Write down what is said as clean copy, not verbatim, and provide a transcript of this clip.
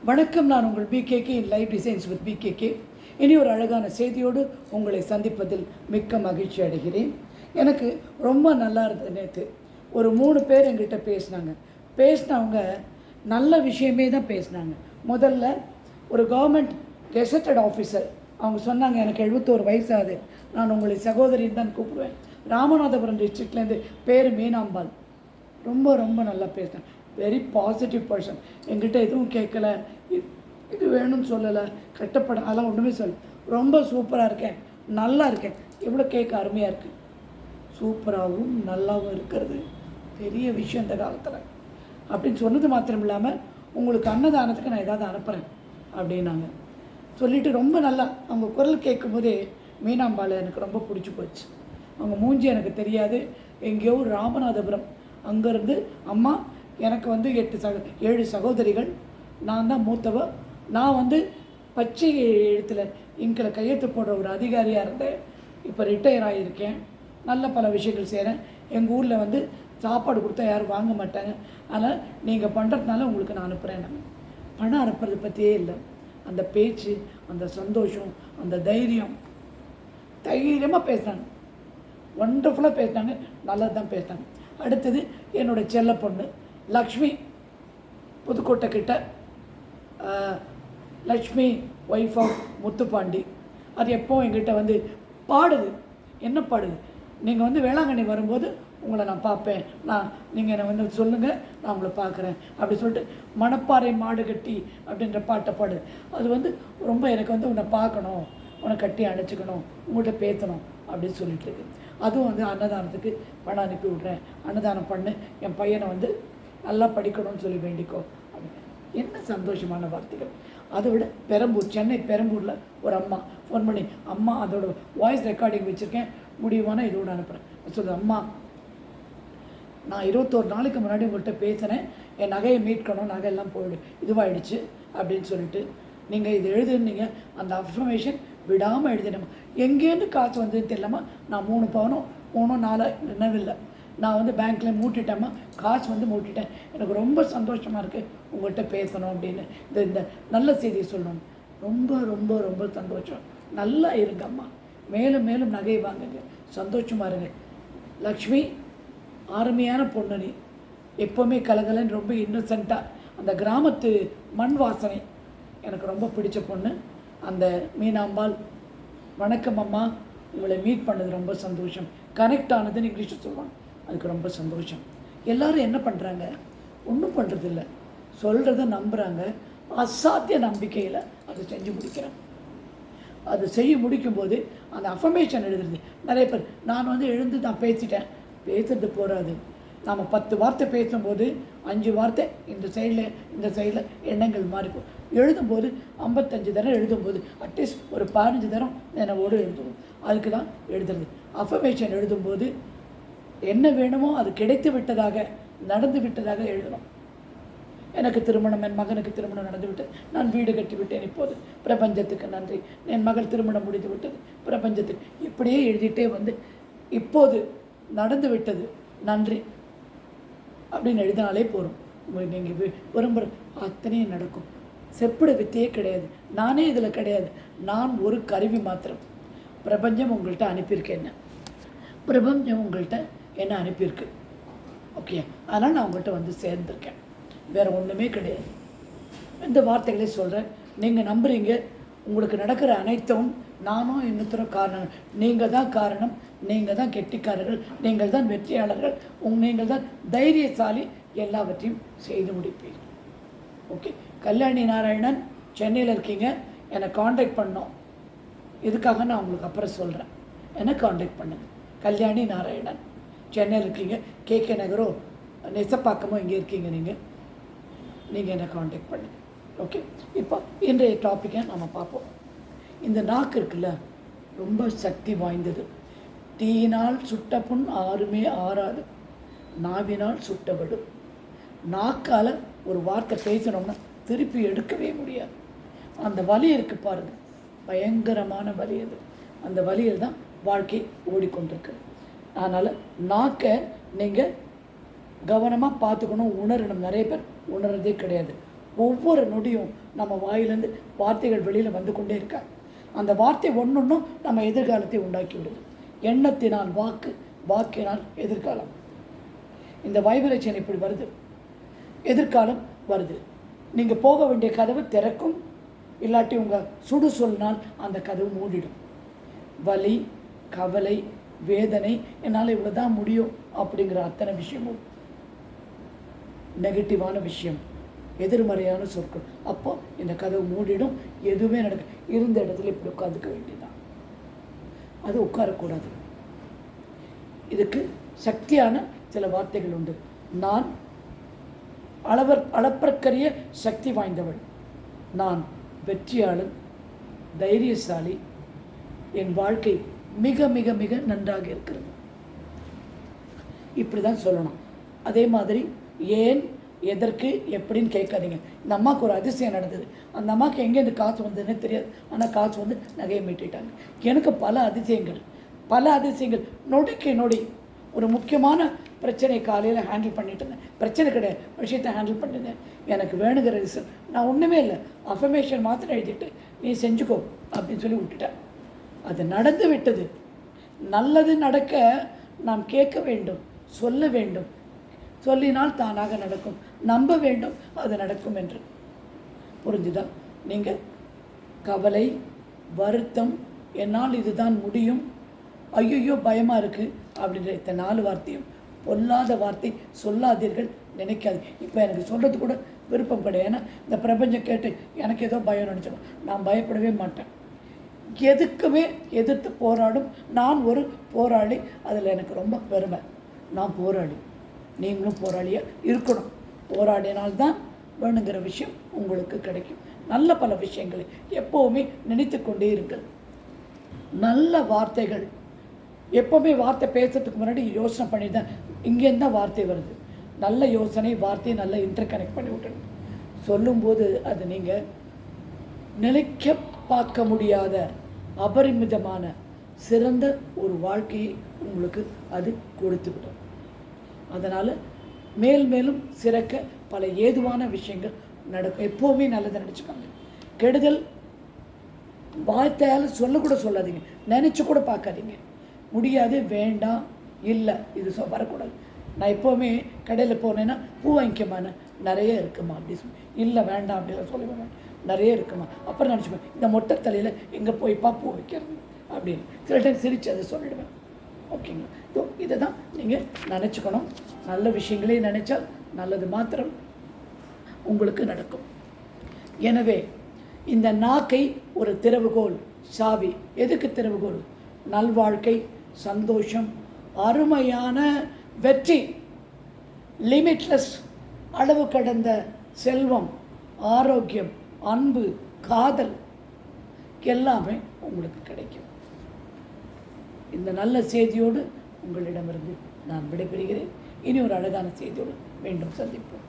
வணக்கம், நான் உங்கள் PKK in life designs with PKK. இனி ஒரு அழகான செய்தியோடு உங்களை சந்திப்பதில் மிக்க மகிழ்ச்சி அடைகிறேன். எனக்கு ரொம்ப நல்லா இருந்தது. நேற்று ஒரு 3 பேர் எங்கிட்ட பேசினவங்க நல்ல விஷயமே தான் பேசினாங்க. முதல்ல ஒரு கவர்மெண்ட் கெசட்டட் ஆஃபீஸர் அவங்க சொன்னாங்க, எனக்கு 71 வயசாகுது, நான் உங்களை சகோதரின்னு தான் கூப்பிடுவேன். ராமநாதபுரம் டிஸ்ட்ரிக்ட்லேருந்து பேர் மீனாம்பாள். ரொம்ப ரொம்ப நல்லா பேசினேன். Very positive person. என்கிட்ட எதுவும் கேட்கல, இது வேணும்னு சொல்லலை, கட்டப்பட அதெல்லாம் ஒன்றுமே சொல்ல. ரொம்ப சூப்பராக இருக்கேன், நல்லா இருக்கேன். எவ்வளோ கேட்க அருமையாக இருக்குது. சூப்பராகவும் நல்லாவும் இருக்கிறது பெரிய விஷயம் இந்த காலத்தில் அப்படின்னு சொன்னது மாத்திரம் இல்லாமல், உங்களுக்கு அன்னதானத்துக்கு நான் ஏதாவது அனுப்புகிறேன் அப்படின்னாங்க. சொல்லிவிட்டு ரொம்ப நல்லா அவங்க குரல் கேட்கும்போதே மீனாம்பாள் எனக்கு ரொம்ப பிடிச்சி போச்சு. அவங்க மூஞ்சி எனக்கு தெரியாது, எங்கேயோ ராமநாதபுரம். அங்கேருந்து அம்மா எனக்கு 7 சகோதரிகள், நான் தான் மூத்தவ. நான் பச்சை எழுத்தில் இங்கில் கையெழுத்து போடுற ஒரு அதிகாரியாக இருந்தேன். இப்போ ரிட்டையர் ஆகியிருக்கேன். நல்ல பல விஷயங்கள் செய்கிறேன். எங்கள் ஊரில் சாப்பாடு கொடுத்தா யாரும் வாங்க மாட்டாங்க. அதனால் நீங்கள் பண்ணுறதுனால உங்களுக்கு நான் அனுப்புகிறேன். பணம் அனுப்புறது பற்றியே இல்லை. அந்த பேச்சு, அந்த சந்தோஷம், அந்த தைரியமாக பேசுகிறாங்க. ஒண்டர்ஃபுல்லாக பேசினாங்க, நல்லா தான் பேசினாங்க. அடுத்தது என்னோடய செல்ல பொண்ணு லக்ஷ்மி, புதுக்கோட்டை கிட்ட லக்ஷ்மி, ஒய்ஃப் ஆஃப் முத்துப்பாண்டி. அது எப்போ எங்கிட்ட பாடுது. என்ன பாடுது? நீங்கள் வேளாங்கண்ணி வரும்போது உங்களை நான் பார்ப்பேன், நீங்கள் என்னை சொல்லுங்கள், நான் உங்களை பார்க்குறேன் அப்படி சொல்லிட்டு மணப்பாறை மாடு கட்டி அப்படின்ற பாட்டை பாடுது. அது ரொம்ப எனக்கு உன்னை பார்க்கணும், உன்னை கட்டி அணைச்சிக்கணும், உங்கள்கிட்ட பேசணும் அப்படின்னு சொல்லிட்டு இருக்கு. அதுவும் அன்னதானத்துக்கு பணம் அனுப்பி விட்றேன், அன்னதானம் பண்ணு, என் பையனை நல்லா படிக்கணும்னு சொல்லி வேண்டிக்கோ அப்படின்னு. என்ன சந்தோஷமான வார்த்தைகள். அதை விட சென்னை பெரம்பூரில் ஒரு அம்மா ஃபோன் பண்ணி, அம்மா அதோட வாய்ஸ் ரெக்கார்டிங் வச்சுருக்கேன், முடியுமானா இதோடு அனுப்புகிறேன். சொல்லுது, அம்மா நான் 21 நாளைக்கு முன்னாடி உங்கள்கிட்ட பேசினேன், என் நகையை மீட்கணும், நகையெல்லாம் இதுவாகிடுச்சு அப்படின்னு சொல்லிட்டு நீங்கள் இது எழுதுனீங்க. அந்த அஃபர்மேஷன் விடாமல் எழுதினம்மா. எங்கேருந்து காசு வந்ததுன்னு தெரியலம்மா. நான் 3 பவுனோ 3 4 நினைவில்லை, நான் பேங்க்கில் மூட்டிட்டேம்மா, காசு மூட்டிட்டேன். எனக்கு ரொம்ப சந்தோஷமாக இருக்குது உங்கள்கிட்ட பேசணும் அப்படின்னு, இந்த நல்ல செய்தியை சொல்லணும். ரொம்ப ரொம்ப ரொம்ப சந்தோஷம். நல்லா இருங்கம்மா, மேலும் மேலும் நகை வாங்குங்க, சந்தோஷமாக இருங்க. லக்ஷ்மி, அருமையான பொண்ணு நீ, எப்போவுமே கலகலன்னு ரொம்ப இன்னசென்ட்டாக. அந்த கிராமத்து மண் வாசனை எனக்கு ரொம்ப பிடிச்ச பொண்ணு அந்த மீனாம்பாள். வணக்கம் அம்மா, உங்களை மீட் பண்ணது ரொம்ப சந்தோஷம். கனெக்ட் ஆனதுன்னு இங்கிலீஷில் சொல்லுவாங்க, அதுக்கு ரொம்ப சந்தோஷம். எல்லோரும் என்ன பண்ணுறாங்க? ஒன்றும் பண்ணுறதில்ல, சொல்கிறத நம்புகிறாங்க. அசாத்திய நம்பிக்கையில் அதை செஞ்சு முடிக்கிறாங்க. அது செய்ய முடிக்கும்போது அந்த அஃபர்மேஷன் எழுதுறது. நிறைய பேர் நான் எழுந்து நான் பேசுறது போகாது. நாம் 10 வார்த்தை பேசும்போது 5 வார்த்தை இந்த சைடில் எண்ணங்கள் மாறிப்போம். எழுதும்போது 55 தரம் எழுதும்போது அட்லீஸ்ட் ஒரு 15 தரம் நினைவோடு எழுதுவோம். அதுக்கு தான் எழுதுறது. அஃபர்மேஷன் எழுதும்போது என்ன வேணுமோ அது கிடைத்து விட்டதாக, நடந்து விட்டதாக எழுதணும். எனக்கு திருமணம், என் மகனுக்கு திருமணம் நடந்து விட்டது, நான் வீடு கட்டி விட்டேன், இப்போது பிரபஞ்சத்துக்கு நன்றி, என் மகள் திருமணம் முடிந்து விட்டது, பிரபஞ்சத்துக்கு, இப்படியே எழுதிட்டே இப்போது நடந்து விட்டது, நன்றி அப்படின்னு எழுதினாலே போகிறோம். உங்களுக்கு நீங்கள் விரும்புகிற அத்தனையும் நடக்கும். செப்பிட வித்தையே கிடையாது, நானே இதில் கிடையாது, நான் ஒரு கருவி மாத்திரம். பிரபஞ்சம் உங்கள்கிட்ட அனுப்பியிருக்கேன், பிரபஞ்சம் உங்கள்கிட்ட என்ன அனுப்பியிருக்கு. ஓகே, அதனால் நான் உங்கள்கிட்ட சேர்ந்துருக்கேன், வேறு ஒன்றுமே கிடையாது. இந்த வார்த்தைகளே சொல்கிறேன், நீங்கள் நம்புகிறீங்க. உங்களுக்கு நடக்கிற அனைத்தும் நானும் இன்னொருத்தரும் காரணம். நீங்கள் தான் காரணம், நீங்கள் தான் கெட்டிக்காரர்கள், நீங்கள் தான் வெற்றியாளர்கள், நீங்கள் தான் தைரியசாலி, எல்லாவற்றையும் செய்து முடிப்பீர்கள். ஓகே, கல்யாணி நாராயணன், சென்னையில் இருக்கீங்க, என்னை காண்டாக்ட் பண்ணோம். இதுக்காக நான் உங்களுக்கு அப்புறம் சொல்கிறேன். என்னை காண்டாக்ட் பண்ணுங்கள். கல்யாணி நாராயணன், சென்னையில் இருக்கீங்க, கேகே நகரோ நெசப்பாக்கமோ இங்கே இருக்கீங்க, நீங்கள் என்னை காண்டாக்ட் பண்ணுங்கள். ஓகே, இப்போ இன்றைய டாப்பிக்கை நம்ம பார்ப்போம். இந்த நாக்கு இருக்குல்ல, ரொம்ப சக்தி வாய்ந்தது. தீயினால் சுட்ட புண் ஆறுமே ஆறாது, நாவினால் சுட்டவிடும். நாக்கால் ஒரு வார்த்தை பேசணும்னா திருப்பி எடுக்கவே முடியாது. அந்த வலி இருக்குது பாருங்கள், பயங்கரமான வலி அது. அந்த வலியில் தான் வாழ்க்கை ஓடிக்கொண்டிருக்குது. அதனால் நாக்கை நீங்கள் கவனமாக பார்த்துக்கணும், உணரணும். நிறைய பேர் உணர்றதே கிடையாது. ஒவ்வொரு நொடியும் நம்ம வாயிலேருந்து வார்த்தைகள் வெளியில் வந்து கொண்டே இருக்காங்க. அந்த வார்த்தை ஒன்றொன்றும் நம்ம எதிர்காலத்தை உண்டாக்கி விடுது. எண்ணத்தினால் வாக்கு, வாக்கினால் எதிர்காலம். இந்த வைப்ரேஷன் இப்படி வருது, எதிர்காலம் வருது. நீங்கள் போக வேண்டிய கதவு திறக்கும், இல்லாட்டி உங்கள் சுடு சொன்னால் அந்த கதவு மூடிடும். வலி, கவலை, வேதனை, என்னால் இவ்வளோ தான் முடியும் அப்படிங்கிற அத்தனை விஷயமும் நெகட்டிவான விஷயம், எதிர்மறையான சொற்கள். அப்போ இந்த கதவு மூடிடும், எதுவுமே இருந்த இடத்துல இப்படி உட்காந்துக்க வேண்டியதான். அது உட்காரக்கூடாது. இதுக்கு சக்தியான சில வார்த்தைகள் உண்டு. நான் அளப்பற்கரிய சக்தி வாய்ந்தவள், நான் வெற்றியாளன், தைரியசாலி, என் வாழ்க்கை மிக மிக மிக நன்றாக இருக்கிறது. இப்படி தான் சொல்லணும். அதே மாதிரி ஏன், எதற்கு, எப்படின்னு கேட்காதீங்க. இந்த அம்மாவுக்கு ஒரு அதிசயம் நடந்தது. அந்த அம்மாவுக்கு எங்கேருந்து காசு வந்ததுன்னே தெரியாது. ஆனால் காசு வந்து நகையை மீட்டிட்டாங்க. எனக்கு பல அதிசயங்கள் நொடிக்கு நொடி. ஒரு முக்கியமான பிரச்சனை காலையில் ஹேண்டில் பண்ணிட்டு இருந்தேன். பிரச்சனை கிடையாது, விஷயத்தை ஹேண்டில் பண்ணியிருந்தேன். எனக்கு வேணுங்கிற ரிசல்ட். நான் ஒன்றுமே இல்லை, அஃபர்மேஷன் மாத்திரம் எழுதிட்டு நீ செஞ்சுக்கோ அப்படின்னு சொல்லி விட்டுட்டேன். அது நடந்து விட்டது. நல்லது நடக்க நாம் கேட்க வேண்டும், சொல்ல வேண்டும். சொல்லினால் தானாக நடக்கும். நம்ப வேண்டும், அது நடக்கும் என்று. புரிஞ்சுதா? நீங்கள் கவலை, வருத்தம், என்னால் இதுதான் முடியும், ஐயோ பயமாக இருக்குது அப்படின்ற இந்த 4 வார்த்தையும் பொல்லாத வார்த்தை சொல்லாதீர்கள், நினைக்காது. இப்போ எனக்கு சொல்கிறது கூட விருப்பம் கிடையாது. ஏன்னா இந்த பிரபஞ்சம் கேட்டு எனக்கு ஏதோ பயம் நினச்சோம். நான் பயப்படவே மாட்டேன். எதுக்குமே எதிர்த்து போராடும் நான் ஒரு போராளி. அதில் எனக்கு ரொம்ப பெருமை. நான் போராளி, நீங்களும் போராளியாக இருக்கணும். போராடினால்தான் வேணுங்கிற விஷயம் உங்களுக்கு கிடைக்கும். நல்ல பல விஷயங்களை எப்போவுமே நினைத்து கொண்டே இருங்கள். நல்ல வார்த்தைகள் எப்போவுமே, வார்த்தை பேசுறதுக்கு முன்னாடி யோசனை பண்ணி தான் இங்கேருந்து தான் வார்த்தை வருது. நல்ல யோசனை, வார்த்தையை நல்லா இன்டர் கனெக்ட் பண்ணி விட்டுருங்க. சொல்லும்போது அது நீங்கள் நினைக்க பார்க்க முடியாத அபரிமிதமான சிறந்த ஒரு வாழ்க்கையை உங்களுக்கு அது கொடுத்துவிடும். அதனால் மேல் மேலும் சிறக்க பல ஏதுவான விஷயங்கள் நடக்கும். எப்போவுமே நல்லதை நினச்சிக்கோங்க. கெடுதல் வார்த்தையால் சொல்லக்கூட சொல்லாதீங்க, நினச்சி கூட பார்க்காதீங்க. முடியாது, வேண்டாம், இல்லை, இது வரக்கூடாது. நான் எப்போவுமே கடையில் போனேன்னா பூ வாங்கிக்கமான நிறைய இருக்குமா அப்படி சொல்லி, இல்லை வேண்டாம் அப்படிலாம் சொல்லுவேன். நிறைய இருக்குமா. அப்புறம் நினச்சிப்பேன், இந்த மொட்டை தலையில் எங்கே போய்ப்பா பூ வைக்கிறது அப்படின்னு சில டைம் சிரித்து அதை சொல்லிடுவேன். ஓகேங்களா? ஸோ இதை தான் நீங்கள் நினச்சிக்கணும். நல்ல விஷயங்களே நினச்சால் நல்லது மாத்திரம் உங்களுக்கு நடக்கும். எனவே இந்த நாக்கை ஒரு திறவுகோல், சாவி. எதுக்கு திறவுகோல்? நல்வாழ்க்கை, சந்தோஷம், அருமையான வெற்றி, லிமிட்லெஸ், அளவு கடந்த செல்வம், ஆரோக்கியம், அன்பு, காதல் எல்லாமே உங்களுக்கு கிடைக்கும். இந்த நல்ல செய்தியோடு உங்களிடமிருந்து நான் விடைபெறுகிறேன். இனி ஒரு அழகான செய்தியோடு மீண்டும் சந்திப்போம்.